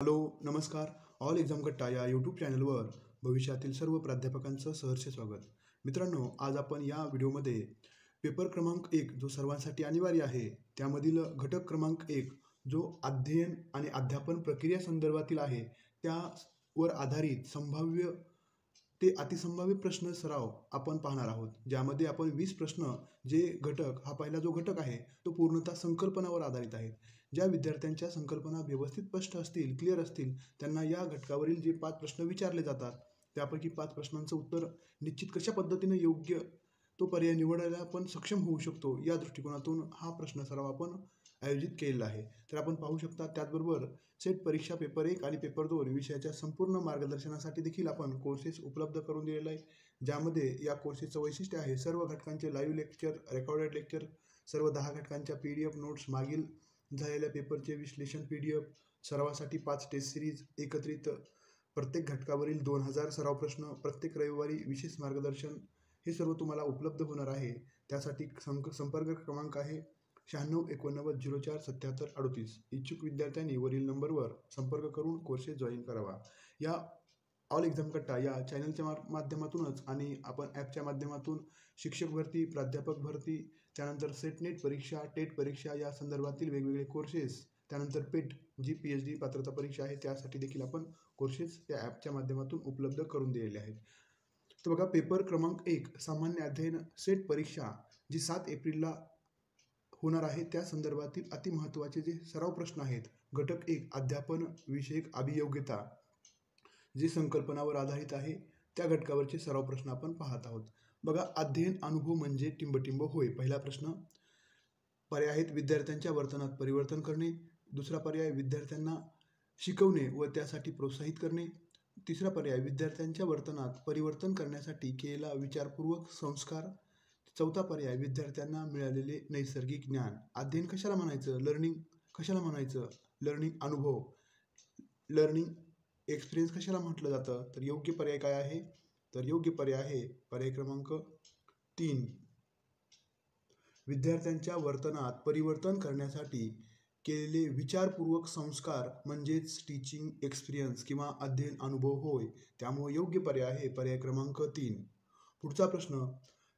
Hello, नमस्कार. All exam कट्टा या यूट्यूब चॅनलवर भविष्यातील सर्व प्राध्यापकांचं सहर्ष स्वागत. मित्रांनो, आज आपण या व्हिडिओमध्ये पेपर क्रमांक 1 जो सर्वांसाठी अनिवार्य आहे, त्यामधील घटक क्रमांक 1 जो अध्ययन आणि अध्यापन प्रक्रिया संदर्भातील आहे, त्यावर आधारित संभाव्य ते अतिसंभाव्य प्रश्न सराव आपण पाहणार आहोत. ज्यामध्ये आपण 20 प्रश्न जे घटक हा पहिला जो घटक आहे तो पूर्णतः संकल्पनावर आधारित आहे. ज्या विद्यार्थ्यांच्या संकल्पना व्यवस्थित स्पष्ट असतील, क्लिअर असतील, त्यांना या घटकावरील जे 5 प्रश्न विचारले जातात त्यापैकी 5 प्रश्नांचं उत्तर निश्चित कशा पद्धतीने योग्य तो पर्याय निवडायला आपण सक्षम होऊ शकतो, या दृष्टिकोनातून हा प्रश्न सराव आपण आयोजित केलेला आहे. तर आपण पाहू शकता. त्याचबरोबर सेट परीक्षा पेपर 1 आणि पेपर 2 विषयाच्या संपूर्ण मार्गदर्शनासाठी देखील आपण कोर्सेस उपलब्ध करून दिलेला आहे. ज्यामध्ये या कोर्सेसचं वैशिष्ट्य आहे सर्व घटकांचे लाईव्ह लेक्चर, रेकॉर्डेड लेक्चर, सर्व 10 घटकांच्या PDF नोट्स, मागील झालेल्या पेपरचे विश्लेषण PDF, सरावासाठी 5 टेस्ट सिरीज, एकत्रित प्रत्येक घटकावरील 2000 सराव प्रश्न, प्रत्येक रविवारी विशेष मार्गदर्शन, हे सर्व तुम्हाला उपलब्ध होणार आहे. त्यासाठी संपर्क क्रमांक आहे 9689047738. इच्छुक विद्यार्थ्यांनी वरील नंबरवर संपर्क करून कोर्सेस जॉईन करावा. या ऑल एक्झाम कट्टा या चॅनलच्या माध्यमातूनच आणि आपण ॲपच्या माध्यमातून शिक्षक भरती, प्राध्यापक भरती, त्यानंतर सेट परीक्षा, टेट परीक्षा या संदर्भातील वेगवेगळे कोर्सेस, त्यानंतर पेट जी PhD पात्रता परीक्षा आहे त्यासाठी देखील आपण कोर्सेस त्या ॲपच्या माध्यमातून उपलब्ध करून दिलेले आहेत. तर बघा, पेपर क्रमांक 1 सामान्य अध्ययन सेट परीक्षा जी 7 एप्रिलला होणार आहे त्या संदर्भातील अतिमहत्त्वाचे जे सराव प्रश्न आहेत. घटक 1 अध्यापन विषयक अभियोग्यता जे संकल्पनावर आधारित आहे त्या घटकावरचे सराव प्रश्न आपण पाहत आहोत. बघा, अध्ययन अनुभव म्हणजे टिंबटिंब होय. पहिला प्रश्न. पर्याय आहेत विद्यार्थ्यांच्या वर्तनात परिवर्तन करणे. दुसरा पर्याय विद्यार्थ्यांना शिकवणे व त्यासाठी प्रोत्साहित करणे. तिसरा पर्याय विद्यार्थ्यांच्या वर्तनात परिवर्तन करण्यासाठी केलेला विचारपूर्वक संस्कार. चौथा पर्याय विद्यार्थ्यांना मिळालेले नैसर्गिक ज्ञान. अध्ययन कशाला म्हणायचं, लर्निंग कशाला म्हणायचं, लर्निंग अनुभव, लर्निंग एक्सपिरियन्स कशाला म्हटलं जातं. तर योग्य पर्याय काय आहे, तर योग्य पर्याय आहे पर्याय क्रमांक 3. विद्यार्थ्यांच्या वर्तनात परिवर्तन करण्यासाठी केलेले विचारपूर्वक संस्कार म्हणजेच टीचिंग एक्सपिरियन्स किंवा अध्ययन अनुभव होय. त्यामुळे योग्य पर्याय आहे पर्याय क्रमांक 3. पुढचा प्रश्न.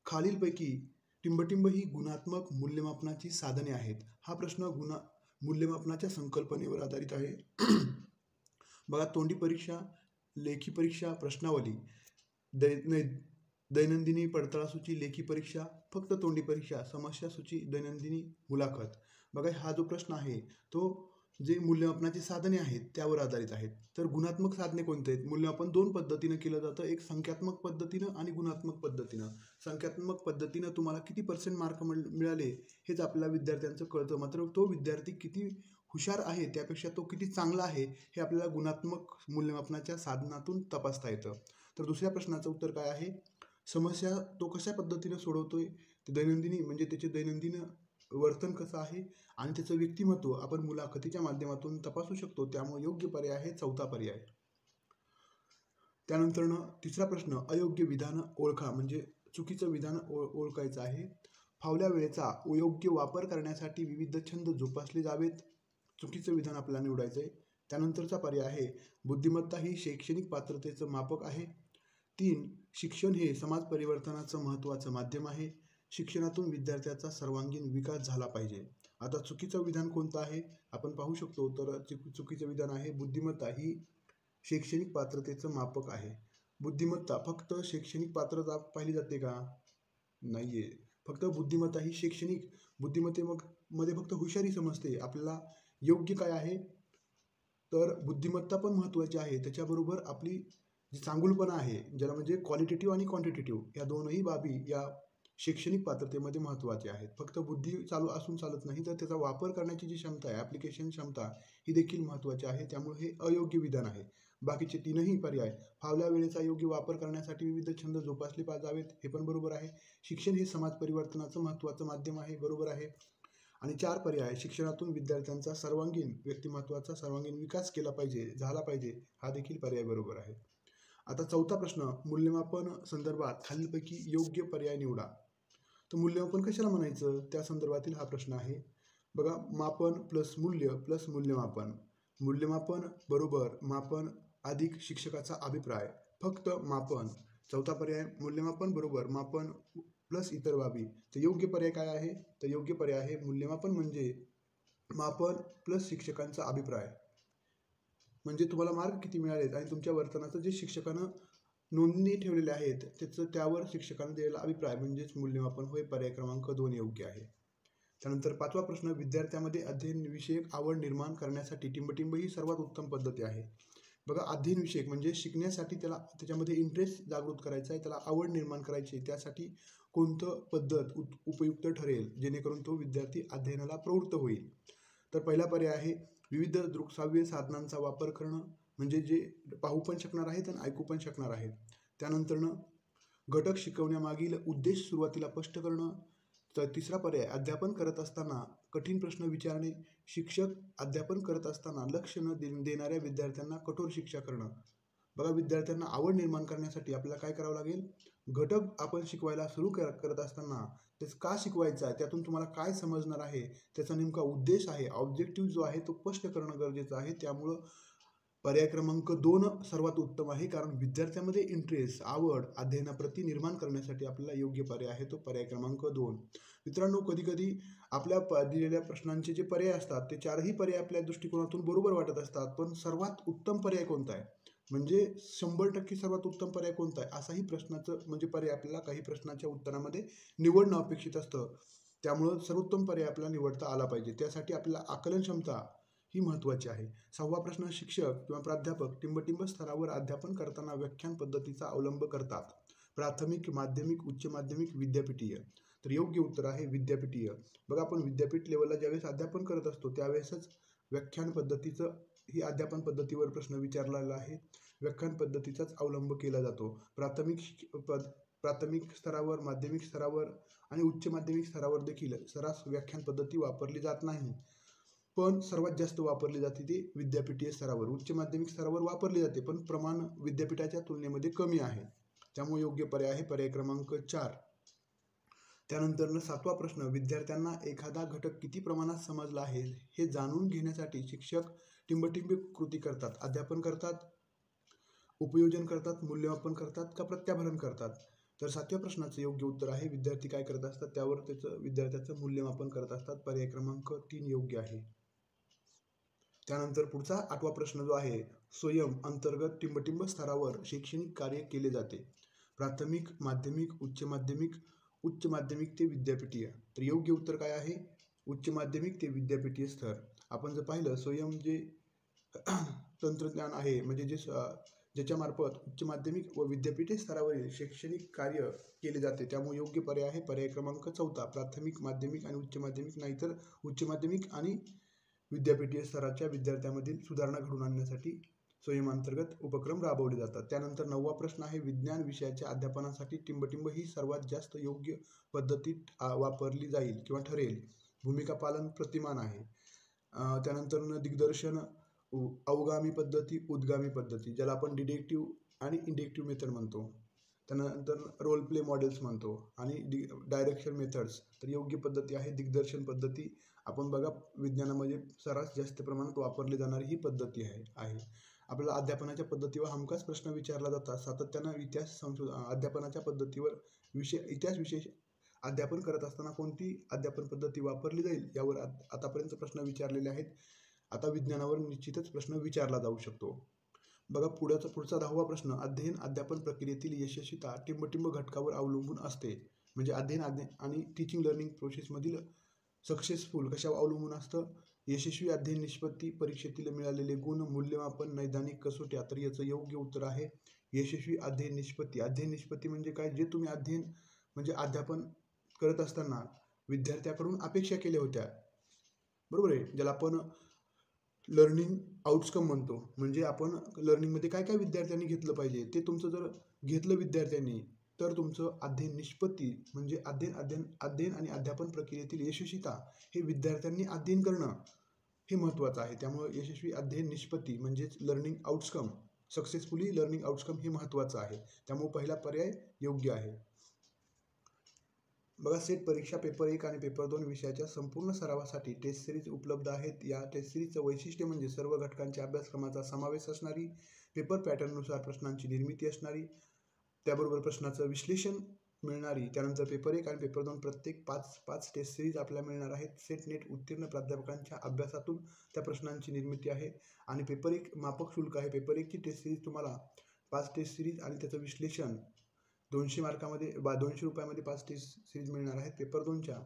खालीलपैकी टिंबटिंब ही गुणात्मक मूल्यमापनाची साधने आहेत. हा प्रश्न मूल्यमापनाच्या संकल्पनेवर आधारित आहे. बघा, तोंडी परीक्षा, लेखी परीक्षा, प्रश्नावली, दैनंदिनी पडताळासूची, लेखी परीक्षा, फक्त तोंडी परीक्षा, समस्यासूची, दैनंदिनी मुलाखत. बघा, हा जो प्रश्न आहे तो जे मूल्यमापनाची साधने आहेत त्यावर आधारित आहेत. तर गुणात्मक साधने कोणते आहेत. मूल्यमापन 2 पद्धतीनं केलं जातं, एक संख्यात्मक पद्धतीनं आणि गुणात्मक पद्धतीनं. संख्यात्मक पद्धतीनं तुम्हाला किती % मार्क मिळाले हेच आपल्याला विद्यार्थ्यांचं कळतं. मात्र तो विद्यार्थी किती हुशार आहे त्यापेक्षा तो किती चांगला आहे हे आपल्याला गुणात्मक मूल्यमापनाच्या साधनातून तपासता येतं. तर दुसऱ्या प्रश्नाचं उत्तर काय आहे. समस्या तो कशा पद्धतीनं सोडवतोय, ते दैनंदिनी म्हणजे त्याचे दैनंदिन वर्तन कसं आहे आणि त्याचं व्यक्तिमत्व आपण मुलाखतीच्या माध्यमातून तपासू शकतो. त्यामुळे योग्य पर्याय आहे चौथा पर्याय. त्यानंतर तिसरा प्रश्न. अयोग्य विधान ओळखा म्हणजे चुकीचं विधान ओळखायचं आहे. फावल्या वेळेचा अयोग्य वापर करण्यासाठी विविध छंद जोपासले जावेत. चुकीचं विधान आपल्याला निवडायचं आहे. त्यानंतरचा पर्याय आहे बुद्धिमत्ता ही शैक्षणिक पात्रतेचं मापक आहे. 3. शिक्षण हे समाज परिवर्तनाचं महत्त्वाचं माध्यम आहे. शिक्षणातून विद्यार्थ्याचा सर्वांगीण विकास झाला पाहिजे. आता चुकीचं विधान कोणतं आहे आपण पाहू शकतो. तर चुकीचं विधान आहे बुद्धिमत्ता ही शैक्षणिक पात्रतेचं मापक आहे. बुद्धिमत्ता फक्त शैक्षणिक पात्रता पाहिली जाते का, नाहीये. फक्त बुद्धिमत्ता ही शैक्षणिक बुद्धिमत्तेमध्ये फक्त हुशारी समजते. आपल्याला योग्य काय आहे तर बुद्धिमत्ता पण महत्त्वाची आहे, त्याच्याबरोबर आपली जी चांगुलपणा आहे ज्याला म्हणजे क्वालिटेटिव्ह आणि क्वांटिटेटिव्ह या दोनही बाबी या शैक्षणिक पात्रतेमध्ये महत्त्वाचे आहेत. फक्त बुद्धी असून चालत नाही, तर त्याचा वापर करण्याची जी क्षमता आहे, ॲप्लिकेशन क्षमता, ही देखील महत्त्वाची आहे. त्यामुळे हे अयोग्य विधान आहे. बाकीचे 3ही पर्याय. फावल्या वेळेचा योग्य वापर करण्यासाठी विविध छंद जोपासले जावेत, हे पण बरोबर आहे. शिक्षण हे समाज परिवर्तनाचं महत्त्वाचं माध्यम आहे, बरोबर आहे. आणि 4 पर्याय. शिक्षणातून विद्यार्थ्यांचा सर्वांगीण व्यक्तिमत्वाचा सर्वांगीण विकास झाला पाहिजे, हा देखील पर्याय बरोबर आहे. आता चौथा प्रश्न. मूल्यमापन संदर्भात खालीलपैकी योग्य पर्याय निवडा. तर मूल्यमापन कशाला म्हणायचं त्या संदर्भातील हा प्रश्न आहे. बघा, मापन प्लस मूल्य प्लस मूल्यमापन. मूल्यमापन बरोबर मापन अधिक शिक्षकाचा अभिप्राय, फक्त मापन. चौथा पर्याय मूल्यमापन बरोबर मापन प्लस इतर बाबी. तर योग्य पर्याय काय आहे? तर योग्य पर्याय आहे मूल्यमापन म्हणजे मापन प्लस शिक्षकांचा अभिप्राय. म्हणजे तुम्हाला मार्क किती मिळालेत आणि तुमच्या वर्तनाचं जे शिक्षकानं नोंदणी ठेवलेल्या आहेत त्याचं त्यावर शिक्षकांना दिलेला अभिप्राय म्हणजेच मूल्यमापन होय. पर्याय क्रमांक 2 योग्य आहे. त्यानंतर 5वा प्रश्न, विद्यार्थ्यामध्ये अध्ययन विषयक आवड निर्माण करण्यासाठी टिंबटिंब ही सर्वात उत्तम पद्धती आहे. बघा, अध्ययन विषयक म्हणजे शिकण्यासाठी त्याच्यामध्ये इंटरेस्ट जागृत करायचा आहे, त्याला आवड निर्माण करायची आहे. त्यासाठी कोणतं पद्धत उपयुक्त ठरेल जेणेकरून तो विद्यार्थी अध्ययनाला प्रवृत्त होईल? तर पहिला पर्याय आहे विविध दृकश्राव्य साधनांचा वापर करणं, म्हणजे जे पाहू पण शकणार आहेत आणि ऐकू पण शकणार आहेत. त्यानंतरनं घटक शिकवण्यामागील उद्देश सुरुवातीला स्पष्ट करणं. तर तिसरा पर्याय अध्यापन करत असताना कठीण प्रश्न विचारणे. शिक्षक अध्यापन करत असताना लक्ष न देणाऱ्या विद्यार्थ्यांना कठोर शिक्षा करणं. बघा, विद्यार्थ्यांना आवड निर्माण करण्यासाठी आपल्याला काय करावं लागेल? घटक आपण शिकवायला सुरू करत असताना तेच का शिकवायचं आहे, त्यातून तुम्हाला काय समजणार आहे, त्याचा नेमका उद्देश आहे, ऑब्जेक्टिव्ह जो आहे तो स्पष्ट करणं गरजेचं आहे. त्यामुळं पर्याय क्रमांक 2 सर्वात उत्तम आहे, कारण विद्यार्थ्यामध्ये इंटरेस्ट, आवड अध्ययनाप्रती निर्माण करण्यासाठी आपल्याला योग्य पर्याय आहे तो पर्याय क्रमांक 2. मित्रांनो, कधी कधी आपल्या दिलेल्या प्रश्नांचे जे पर्याय असतात ते चारही पर्याय आपल्या दृष्टिकोनातून बरोबर वाटत असतात, पण सर्वात उत्तम पर्याय कोणता आहे, म्हणजे 100% सर्वात उत्तम पर्याय कोणता आहे, असाही प्रश्नाचं म्हणजे पर्याय आपल्याला काही प्रश्नाच्या उत्तरामध्ये निवडणं अपेक्षित असतं. त्यामुळं सर्वोत्तम पर्याय आपल्याला निवडता आला पाहिजे. त्यासाठी आपल्याला आकलन क्षमता ही महत्त्वाची आहे. 6वा प्रश्न, शिक्षक किंवा प्राध्यापक टिंबटिंब स्तरावर अध्यापन करताना व्याख्यान पद्धतीचा अवलंब करतात. प्राथमिक, माध्यमिक, उच्च माध्यमिक, विद्यापीठीय. तर योग्य उत्तर आहे विद्यापीठीय. बघा, आपण विद्यापीठ लेवलला ज्यावेळेस अध्यापन करत असतो त्यावेळेसच व्याख्यान पद्धतीचं ही अध्यापन पद्धतीवर प्रश्न विचारलेला आहे. व्याख्यान पद्धतीचाच अवलंब केला जातो. प्राथमिक स्तरावर, माध्यमिक स्तरावर आणि उच्च माध्यमिक स्तरावर देखील सरास व्याख्यान पद्धती वापरली जात नाही, पण सर्वात जास्त वापरली जाते ती विद्यापीठीय स्तरावर. उच्च माध्यमिक स्तरावर वापरली जाते, पण प्रमाण विद्यापीठाच्या तुलनेमध्ये कमी आहे. त्यामुळे योग्य पर्याय आहे पर्याय क्रमांक 4. त्यानंतर 7वा प्रश्न, विद्यार्थ्यांना एखादा घटक किती प्रमाणात समजला आहे हे जाणून घेण्यासाठी शिक्षक टिंबटिंब कृती करतात, अध्यापन करतात, उपयोजन करतात, मूल्यमापन करतात का प्रत्याभरण करतात? तर 7व्या प्रश्नाचं योग्य उत्तर आहे विद्यार्थी काय करत असतात त्यावर विद्यार्थ्याचं मूल्यमापन करत असतात. पर्याय क्रमांक 3 योग्य आहे. त्यानंतर पुढचा 8वा प्रश्न जो आहे, स्वयं अंतर्गत टिंबटिंब स्तरावर शैक्षणिक कार्य केले जाते. प्राथमिक, माध्यमिक, उच्च माध्यमिक ते विद्यापीठीय. तर योग्य उत्तर काय आहे? उच्च माध्यमिक ते विद्यापीठीय स्तर. आपण जर पाहिलं स्वयं जे तंत्रज्ञान आहे म्हणजे ज्याच्यामार्फत उच्च माध्यमिक व विद्यापीठीय स्तरावरील शैक्षणिक कार्य केले जाते, त्यामुळे योग्य पर्याय आहे पर्याय क्रमांक 4. प्राथमिक, माध्यमिक आणि उच्च माध्यमिक नाही, तर उच्च माध्यमिक आणि विद्यापीठीय स्तराच्या विद्यार्थ्यांमधील सुधारणा घडवून आणण्यासाठी स्वयंअंतर्गत उपक्रम राबवले जातात. त्यानंतर 9वा प्रश्न आहे, विज्ञान विषयाच्या अध्यापनासाठी टिंबटिंब ही सर्वात जास्त योग्य पद्धतीत वापरली जाईल किंवा ठरेल. भूमिका पालन प्रतिमान आहे. त्यानंतर दिग्दर्शन, अवगामी पद्धती, उद्गामी पद्धती, ज्याला आपण डिडक्टिव्ह आणि इंडक्टिव्ह मेथड म्हणतो. त्यानंतर रोल प्ले मॉडेल्स म्हणतो आणि डायरेक्शन मेथड्स. तर योग्य पद्धती आहे दिग्दर्शन पद्धती. आपण बघा, विज्ञानामध्ये सर्रास जास्त प्रमाणात वापरली जाणारी ही पद्धती आहे. आपल्याला अध्यापनाच्या पद्धतीवर हमखास प्रश्न विचारला जातात. सातत्यानं अध्यापनाच्या पद्धतीवर इतिहास विषय अध्यापन करत असताना कोणती अध्यापन पद्धती वापरली जाईल यावर आतापर्यंत प्रश्न विचारलेले आहेत. आता विज्ञानावर निश्चितच प्रश्न विचारला जाऊ शकतो. बघा, पुढचा 10वा प्रश्न, अध्ययन अध्यापन प्रक्रियेतील यशस्वीता टिंबटिंब घटकावर अवलंबून असते. म्हणजे अध्ययन आणि टीचिंग लर्निंग प्रोसेसमधील सक्सेसफुल कशावर अवलंबून असतं? यशस्वी अध्ययन निष्पत्ती, परीक्षेतील मिळालेले गुण, मूल्यमापन, नैदानिक कसोट्या. तर याचं योग्य उत्तर आहे यशस्वी अध्ययन निष्पत्ती. अध्ययन निष्पत्ती म्हणजे काय? जे तुम्ही अध्यापन करत असताना विद्यार्थ्याकडून अपेक्षा केल्या होत्या, बरोबर आहे, ज्याला आपण लर्निंग आउटकम म्हणतो. म्हणजे आपण लर्निंगमध्ये काय काय विद्यार्थ्यांनी घेतलं पाहिजे ते तुमचं जर घेतलं विद्यार्थ्यांनी, तर तुमचं अध्ययन निष्पत्ती म्हणजे अध्ययन आणि अध्यापन प्रक्रियेतील यशस्वीता हे विद्यार्थ्यांनी अध्ययन करणं हे महत्त्वाचं आहे. त्यामुळे यशस्वी अध्ययन निष्पत्ती म्हणजेच learning outcome, successfully learning outcome हे महत्त्वाचं आहे. त्यामुळे पहिला पर्याय योग्य आहे. बघा, सेट परीक्षा पेपर 1 आणि पेपर 2 विषयाच्या संपूर्ण सरावासाठी टेस्ट सिरीज उपलब्ध आहेत. या टेस्ट सिरीजचं वैशिष्ट्य म्हणजे सर्व घटकांच्या अभ्यासक्रमाचा समावेश असणारी, पेपर पॅटर्ननुसार प्रश्नांची निर्मिती असणारी, त्याबरोबर प्रश्नाचं विश्लेषण मिळणारी. त्यानंतर पेपर 1 आणि पेपर 2 प्रत्येक 5 टेस्ट सिरीज आपल्याला मिळणार आहेत. सेट नेट उत्तीर्ण प्राध्यापकांच्या अभ्यासातून त्या प्रश्नांची निर्मिती आहे. आणि पेपर 1 माफक शुल्क आहे. पेपर 1ची टेस्ट सिरीज तुम्हाला 5 टेस्ट सिरीज आणि त्याचं विश्लेषण 200 मार्कामध्ये 200 रुपयामध्ये 5 टेस्ट सिरीज मिळणार आहेत. पेपर 2च्या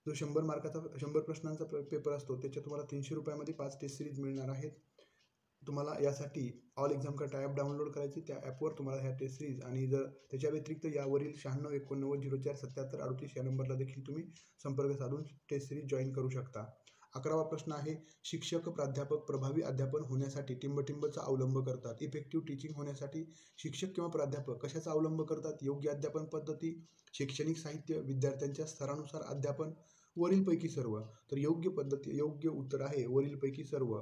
जो 100 मार्काचा 100 प्रश्नांचा पेपर असतो त्याच्या तुम्हाला 300 रुपयामध्ये 5 टेस्ट सिरीज मिळणार आहेत. तुम्हाला यासाठी all exam cut app download करायची. त्या ॲपवर तुम्हाला ह्या टेस्ट सिरीज आणि जर त्याच्या व्यतिरिक्त यावरील 96 89 04 77 38 या नंबरला देखील तुम्ही संपर्क साधून टेस्ट सिरीज जॉईन करू शकता. 11वा प्रश्न आहे, शिक्षक प्राध्यापक प्रभावी अध्यापन होण्यासाठी टिंबटिंबचा अवलंब करतात. इफेक्टिव्ह टीचिंग होण्यासाठी शिक्षक किंवा प्राध्यापक कशाचा अवलंब करतात? योग्य अध्यापन पद्धती, शैक्षणिक साहित्य, विद्यार्थ्यांच्या स्तरानुसार अध्यापन, वरीलपैकी सर्व. तर योग्य उत्तर आहे वरीलपैकी सर्व.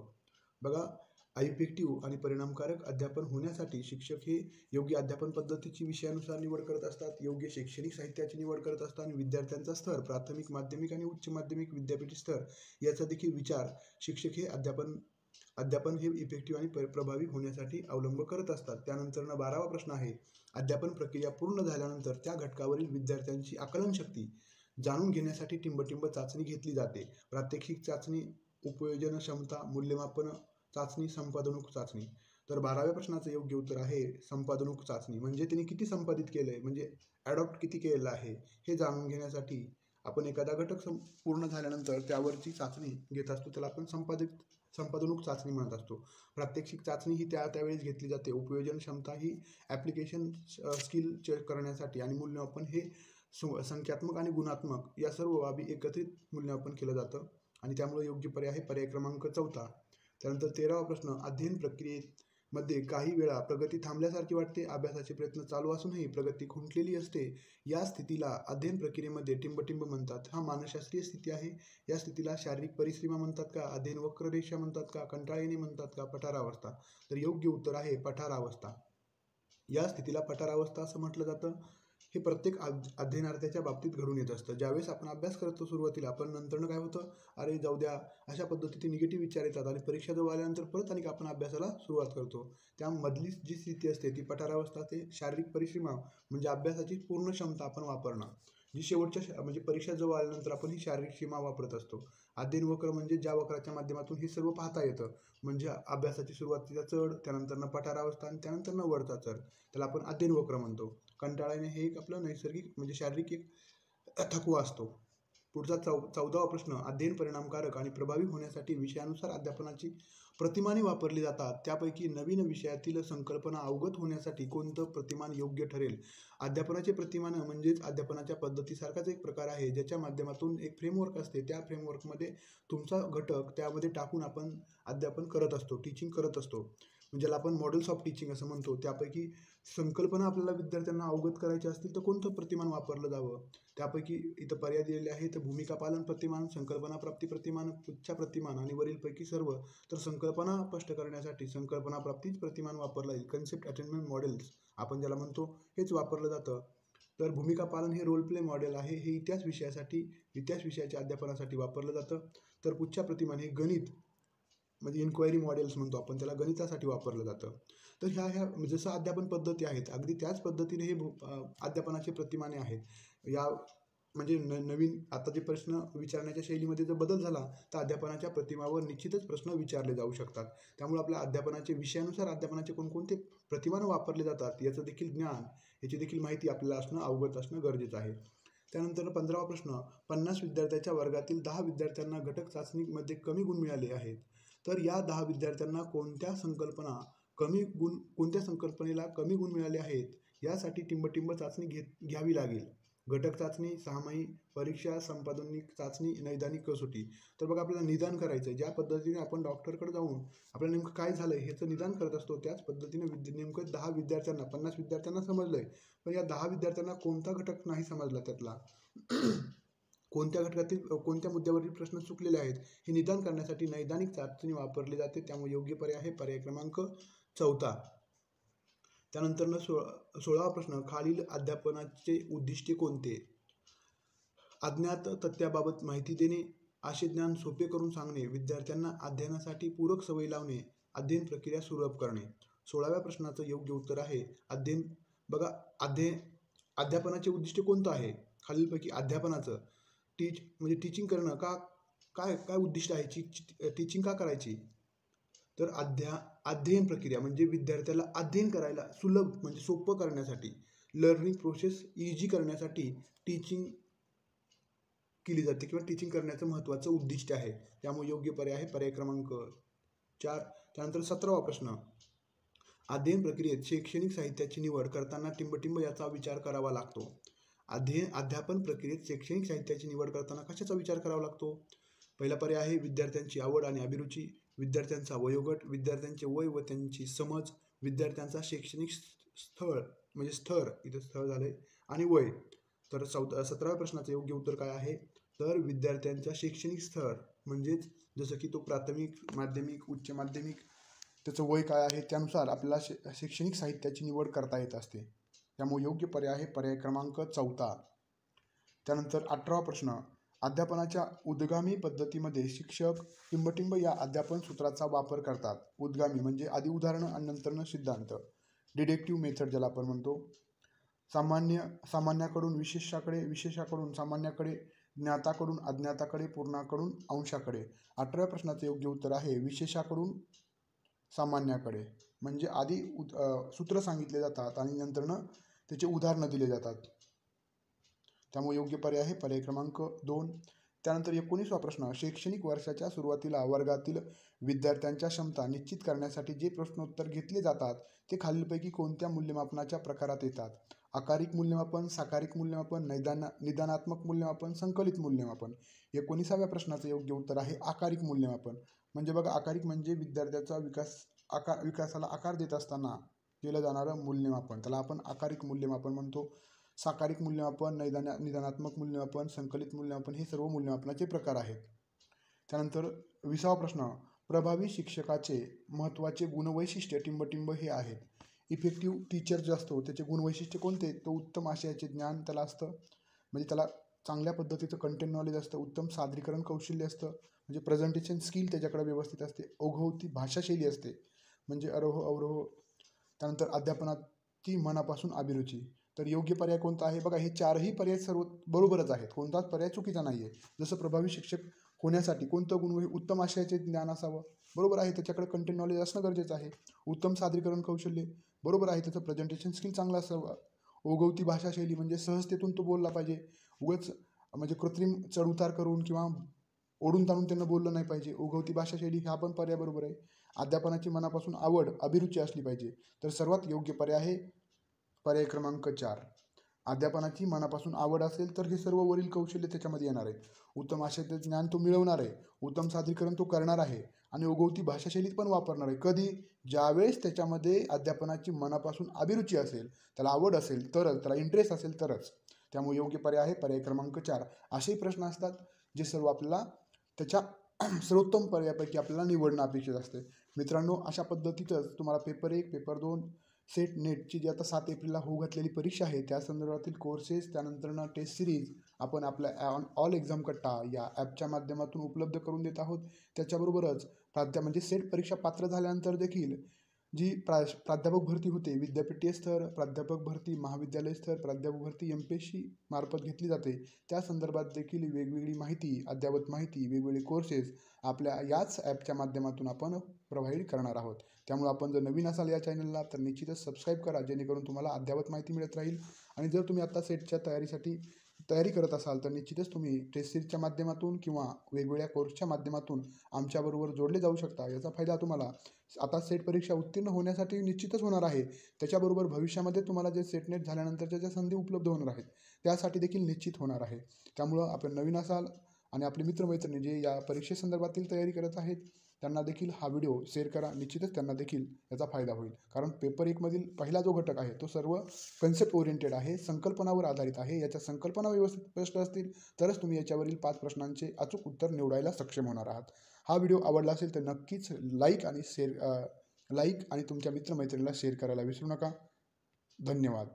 बघा, इफेक्टिव्ह आणि परिणामकारक अध्यापन होण्यासाठी शिक्षक हे योग्य अध्यापन पद्धतीची विषयानुसार निवड करत असतात, योग्य शैक्षणिक साहित्याची निवड करत असतात आणि विद्यार्थ्यांचा स्तर प्राथमिक, माध्यमिक आणि उच्च माध्यमिक विद्यापीठ स्तर याचा देखील विचार शिक्षक हे अध्यापन हे इफेक्टिव्ह आणि प्रभावी होण्यासाठी अवलंब करत असतात. त्यानंतर 12वा प्रश्न आहे, अध्यापन प्रक्रिया पूर्ण झाल्यानंतर त्या घटकावरील विद्यार्थ्यांची आकलन शक्ती जाणून घेण्यासाठी टिंबटिंब चाचणी घेतली जाते. प्रात्यक्षिक चाचणी, उपयोजन क्षमता मूल्यमापन चाचणी, संपादनूक चाचणी. तर 12व्या प्रश्नाचं योग्य उत्तर आहे संपादनूक चाचणी. म्हणजे त्यांनी किती संपादित केलंय, म्हणजे ॲडॉप्ट किती केलेलं आहे हे जाणून घेण्यासाठी आपण एखादा घटक पूर्ण झाल्यानंतर त्यावरची चाचणी घेत असतो, त्याला आपण संपादनूक चाचणी म्हणत असतो. प्रात्यक्षिक चाचणी ही त्यावेळेस घेतली जाते. उपयोजन क्षमता ही ॲप्लिकेशन स्किल चेक करण्यासाठी आणि मूल्यमापन हे संख्यात्मक आणि गुणात्मक या सर्व बाबी एकत्रित मूल्यमापन केलं जातं आणि त्यामुळे योग्य पर्याय आहे पर्याय क्रमांक 4. त्यानंतर 13वा प्रश्न, अध्ययन प्रक्रियेमध्ये काही वेळा प्रगती थांबल्यासारखी वाटते. अभ्यासाचे प्रयत्न चालू असूनही प्रगती खुंटलेली असते. या स्थितीला अध्ययन प्रक्रियेमध्ये टिंबटिंब म्हणतात. हा मानसशास्त्रीय स्थिती आहे. या स्थितीला शारीरिक परिसीमा म्हणतात का, अध्ययन वक्ररेषा म्हणतात का, कंटाळा येणे म्हणतात का, पठारावस्था. तर योग्य उत्तर आहे पठारावस्था. या स्थितीला पठारावस्था असं म्हटलं जातं. हे प्रत्येक अध्ययनार्थ्याच्या बाबतीत घडून येत असतं. ज्यावेळेस आपण अभ्यास करतो सुरुवातीला, पण नंतरनं काय होतं, अरे जाऊ द्या, अशा पद्धतीचे निगेटिव्ह विचार येतात आणि परीक्षा जवळ आल्यानंतर परत आणि आपण अभ्यासाला सुरुवात करतो. त्यामधली जी स्थिती असते ती पठारावस्था. ते शारीरिक परिसीमा म्हणजे अभ्यासाची पूर्ण क्षमता आपण वापरणं, जी शेवटच्या म्हणजे परीक्षा जवळ आल्यानंतर आपण ही शारीरिक सीमा वापरत असतो. अध्ययन वक्र म्हणजे ज्या वक्राच्या माध्यमातून हे सर्व पाहता येतं, म्हणजे अभ्यासाची सुरुवातीचा चढ, त्यानंतरनं पठारावस्था आणि त्यानंतरनं वरचा चढ, त्याला आपण अध्ययन वक्र म्हणतो. कंटाळा येणे हे एक आपलं नैसर्गिक म्हणजे शारीरिक एक थकवा असतो. पुढचा 14वा प्रश्न, अध्ययन परिणामकारक आणि प्रभावी होण्यासाठी विषयानुसार अध्यापनाची प्रतिमाने वापरली जातात. त्यापैकी नवीन विषयातील संकल्पना अवगत होण्यासाठी कोणतं प्रतिमान योग्य ठरेल? अध्यापनाचे प्रतिमान म्हणजेच अध्यापनाच्या पद्धतीसारखाच एक प्रकार आहे, ज्याच्या माध्यमातून एक फ्रेमवर्क असते. त्या फ्रेमवर्कमध्ये तुमचा घटक त्यामध्ये टाकून आपण अध्यापन करत असतो, टीचिंग करत असतो. म्हणजे ज्याला आपण मॉडेल्स ऑफ टीचिंग असं म्हणतो. त्यापैकी संकल्पना आपल्याला विद्यार्थ्यांना अवगत करायची असतील तर कोणतं प्रतिमान वापरलं जावं? त्यापैकी इथं पर्याय दिलेले आहेत. भूमिका पालन प्रतिमान, संकल्पना प्राप्ती प्रतिमान, पुच्छा प्रतिमान आणि वरीलपैकी सर्व. तर संकल्पना स्पष्ट करण्यासाठी संकल्पना प्राप्तीच प्रतिमान वापरलं जाईल. कन्सेप्ट अटेनमेंट मॉडेल्स आपण ज्याला म्हणतो हेच वापरलं जातं. तर भूमिका पालन हे रोल प्ले मॉडेल आहे. हे इतिहास विषयाच्या अध्यापनासाठी वापरलं जातं. तर पुच्छा प्रतिमान हे गणित म्हणजे इन्क्वायरी मॉडेल्स म्हणतो आपण त्याला, गणितासाठी वापरलं जातं. तर ह्या जसं अध्यापन पद्धती आहेत अगदी त्याच पद्धतीने हे अध्यापनाचे प्रतिमाने आहेत. या म्हणजे नवीन आता जे प्रश्न विचारण्याच्या शैलीमध्ये जर बदल झाला तर अध्यापनाच्या प्रतिमावर निश्चितच प्रश्न विचारले जाऊ शकतात. त्यामुळे आपल्या अध्यापनाचे विषयानुसार अध्यापनाचे कोणकोणते प्रतिमान वापरले जातात याचं देखील ज्ञान, याची देखील माहिती आपल्याला अवगत असणं गरजेचं आहे. त्यानंतर 15वा प्रश्न, 50 विद्यार्थ्यांच्या वर्गातील 10 विद्यार्थ्यांना घटक चाचणीमध्ये कमी गुण मिळाले आहेत. तर या 10 विद्यार्थ्यांना कोणत्या संकल्पनेला कमी गुण मिळाले आहेत यासाठी टिंबटिंब चाचणी घ्यावी लागेल. घटक चाचणी, सहामाही परीक्षा, संपादनिक चाचणी, नैदानिक कसोटी. तर बघा, आपल्याला निदान करायचं आहे. ज्या पद्धतीने आपण डॉक्टरकडे जाऊन आपल्याला नेमकं काय झालं आहे ह्याचं निदान करत असतो, त्याच पद्धतीने नेमकं 10 विद्यार्थ्यांना 50 विद्यार्थ्यांना समजलं आहे, पण या 10 विद्यार्थ्यांना कोणता घटक नाही समजला, त्यातला कोणत्या घटकातील कोणत्या मुद्द्यावरील प्रश्न चुकलेले आहेत हे निदान करण्यासाठी नैदानिक चाचणी वापरली जाते. त्यामुळे योग्य पर्याय आहे पर्याय क्रमांक 4. त्यानंतर 16वा प्रश्न, खालील अध्यापनाचे उद्दिष्टे कोणते? अज्ञात तथ्याबाबत माहिती देणे, असे ज्ञान सोपे करून सांगणे, विद्यार्थ्यांना अध्ययनासाठी पूरक सवयी लावणे, अध्ययन प्रक्रिया सुलभ करणे. 16व्या प्रश्नाचं योग्य उत्तर आहे अध्ययन. बघा, अध्यापनाचे उद्दिष्ट कोणतं आहे? खालीलपैकी अध्यापनाचं म्हणजे टीचिंग करणं का, काय उद्दिष्ट आहे? टीचिंग का करायची? तर अध्ययन प्रक्रिया म्हणजे विद्यार्थ्याला अध्ययन करायला सुलभ म्हणजे सोपं करण्यासाठी, लर्निंग प्रोसेस इझी करण्यासाठी टीचिंग केली जाते किंवा टीचिंग करण्याचं महत्त्वाचं उद्दिष्ट आहे. त्यामुळे योग्य पर्याय आहे पर्याय क्रमांक 4. त्यानंतर 17वा प्रश्न. अध्ययन प्रक्रियेत शैक्षणिक साहित्याची निवड करताना टिंबटिंब याचा विचार करावा लागतो. अध्यापन प्रक्रियेत शैक्षणिक साहित्याची निवड करताना कशाचा विचार करावा लागतो? पहिला पर्याय आहे विद्यार्थ्यांची आवड आणि अभिरुची, विद्यार्थ्यांचा वयोगट, विद्यार्थ्यांचे वय व त्यांची समज, विद्यार्थ्यांचा शैक्षणिक स्तर इथं स्थळ झाले आणि वय. तर 17व्या प्रश्नाचं योग्य उत्तर काय आहे? तर विद्यार्थ्यांचा शैक्षणिक स्तर म्हणजेच जसं की तो प्राथमिक, माध्यमिक, उच्च माध्यमिक, त्याचं वय काय आहे त्यानुसार आपल्याला शैक्षणिक साहित्याची निवड करता येत असते. त्यामुळे योग्य पर्याय आहे पर्याय क्रमांक 4. त्यानंतर 18वा प्रश्न. अध्यापनाच्या उद्गामी पद्धतीमध्ये शिक्षक टिंबटिंब या अध्यापन सूत्राचा वापर करतात. उद्गामी म्हणजे आधी उदाहरणं आणि नंतरनं सिद्धांत. डिडक्टिव्ह मेथड ज्याला आपण म्हणतो. सामान्याकडून विशेषाकडे, विशेषाकडून सामान्याकडे, ज्ञाताकडून अज्ञाताकडे, पूर्णाकडून अंशाकडे. 18व्या प्रश्नाचं योग्य उत्तर आहे विशेषाकडून सामान्याकडे. म्हणजे आधी सूत्र सांगितले जातात आणि नंतरनं त्याचे उदाहरणं दिले जातात. त्यामुळे योग्य पर्याय आहे पर्याय क्रमांक 2. त्यानंतर 19वा प्रश्न. शैक्षणिक वर्षाच्या सुरुवातीला वर्गातील विद्यार्थ्यांच्या क्षमता निश्चित करण्यासाठी जे प्रश्नोत्तर घेतले जातात ते खालीलपैकी कोणत्या मूल्यमापनाच्या प्रकारात येतात? आकारिक मूल्यमापन, साकारिक मूल्यमापन, निदानात्मक मूल्यमापन, संकलित मूल्यमापन. 19व्या प्रश्नाचं योग्य उत्तर आहे आकारिक मूल्यमापन. म्हणजे बघा, आकारिक म्हणजे विद्यार्थ्याचा विकासाला आकार देत असताना केलं जाणारं मूल्यमापन, त्याला आपण आकारिक मूल्यमापन म्हणतो. साकारिक मूल्यमापन, निदानात्मक मूल्यमापन, संकलित मूल्यमापन हे सर्व मूल्यमापनाचे प्रकार आहेत. त्यानंतर 20वा प्रश्न. प्रभावी शिक्षकाचे महत्त्वाचे गुणवैशिष्ट्य टिंबटिंब हे आहेत. इफेक्टिव्ह टीचर जो असतो त्याचे गुणवैशिष्ट्य कोणते? तो उत्तम आशयाचे ज्ञान त्याला असतं, म्हणजे त्याला चांगल्या पद्धतीचं कंटेंट नॉलेज असतं, उत्तम सादरीकरण कौशल्य असतं, म्हणजे प्रेझेंटेशन स्किल त्याच्याकडे व्यवस्थित असते, ओघवती भाषाशैली असते, म्हणजे अरोह अवरोह. त्यानंतर अध्यापनाची मनापासून अभिरुची. तर योग्य पर्याय कोणता आहे? बघा, हे 4ही पर्याय सर्व बरोबरच आहेत, कोणताच पर्याय चुकीचा नाही आहे. जसं प्रभावी शिक्षक होण्यासाठी कोणतं गुण? उत्तम आशयाचे ज्ञान असावं, बरोबर आहे, त्याच्याकडे कंटेंट नॉलेज असणं गरजेचं आहे. उत्तम सादरीकरण कौशल्य, बरोबर आहे, त्याचं प्रेझेंटेशन स्किल चांगलं असावं. ओघवती भाषाशैली म्हणजे सहजतेतून तो बोलला पाहिजे, उगाच म्हणजे कृत्रिम चढउतार करून किंवा ओढून ताणून त्यांना बोललं नाही पाहिजे. ओघवती भाषाशैली हा पण पर्याय बरोबर आहे. अध्यापनाची मनापासून आवड, अभिरुची असली पाहिजे. तर सर्वात योग्य पर्याय आहे पर्याय क्रमांक 4. अध्यापनाची मनापासून आवड असेल तर हे सर्व वरील कौशल्य त्याच्यामध्ये येणार आहेत. उत्तम आशयाचे ज्ञान तो मिळवणार आहे, उत्तम सादरीकरण तो करणार आहे आणि ओघवती भाषाशैलीत पण वापरणार आहे. कधी? ज्यावेळेस त्याच्यामध्ये अध्यापनाची मनापासून अभिरुची असेल, त्याला आवड असेल तरच, त्याला इंटरेस्ट असेल तरच. त्यामुळे योग्य पर्याय आहे पर्याय क्रमांक 4. असेही प्रश्न असतात जे सर्व आपल्याला त्याच्या सर्वोत्तम पर्यायापैकी आपल्याला निवडणं अपेक्षित असते. मित्रांनो, अशा पद्धतीतच तुम्हाला पेपर 1, पेपर 2, सेट नेटची जी आता 7 एप्रिलला होऊ घातलेली परीक्षा आहे त्या संदर्भातील कोर्सेस, त्यानंतरनं टेस्ट सिरीज आपण आपल्या ऑल एक्झाम कट्टा या ॲपच्या माध्यमातून उपलब्ध करून देत आहोत. त्याच्याबरोबरच म्हणजे सेट परीक्षा पात्र झाल्यानंतर देखील जी प्राध्यापक भरती होते, विद्यापीठीय स्तर, प्राध्यापक भरती, महाविद्यालय स्तर, प्राध्यापक भरती MPSC मार्फत घेतली जाते, त्या संदर्भात देखील वेगवेगळी माहिती, अद्ययावत माहिती, वेगवेगळे कोर्सेस आपल्या याच ॲपच्या माध्यमातून आपण प्रोव्हाइड करणार आहोत. त्यामुळे आपण जर नवीन असाल या चॅनलला तर निश्चितच सबस्क्राईब करा, जेणेकरून तुम्हाला अद्ययावत माहिती मिळत राहील. आणि जर तुम्ही आता सेटच्या तयारी करत असाल तर निश्चितच तुम्ही टेस्ट सिरीजच्या माध्यमातून किंवा वेगवेगळ्या कोर्सच्या माध्यमातून आमच्याबरोबर जोडले जाऊ शकता. याचा फायदा तुम्हाला आता सेट परीक्षा उत्तीर्ण होण्यासाठी निश्चितच होणार आहे. त्याच्याबरोबर भविष्यामध्ये तुम्हाला जे सेट नेट झाल्यानंतरच्या ज्या संधी उपलब्ध होणार आहेत त्यासाठी देखील निश्चित होणार आहे. त्यामुळं आपण नवीन असाल आणि आपले मित्रमैत्रिणी जे या परीक्षेसंदर्भातील तयारी करत आहेत त्यांना देखील हा व्हिडिओ शेअर करा. निश्चितच त्यांना देखील याचा फायदा होईल. कारण पेपर 1 मधील पहिला जो घटक आहे तो सर्व कन्सेप्ट ओरिएंटेड आहे, संकल्पनावर आधारित आहे. याच्या संकल्पना व्यवस्थित स्पष्ट असतील तरच तुम्ही याच्यावरील 5 प्रश्नांचे अचूक उत्तर निवडायला सक्षम होणार आहात. हा व्हिडिओ आवडला असेल तर नक्कीच लाईक आणि तुमच्या मित्रमैत्रिणीला शेअर करायला विसरू नका. धन्यवाद.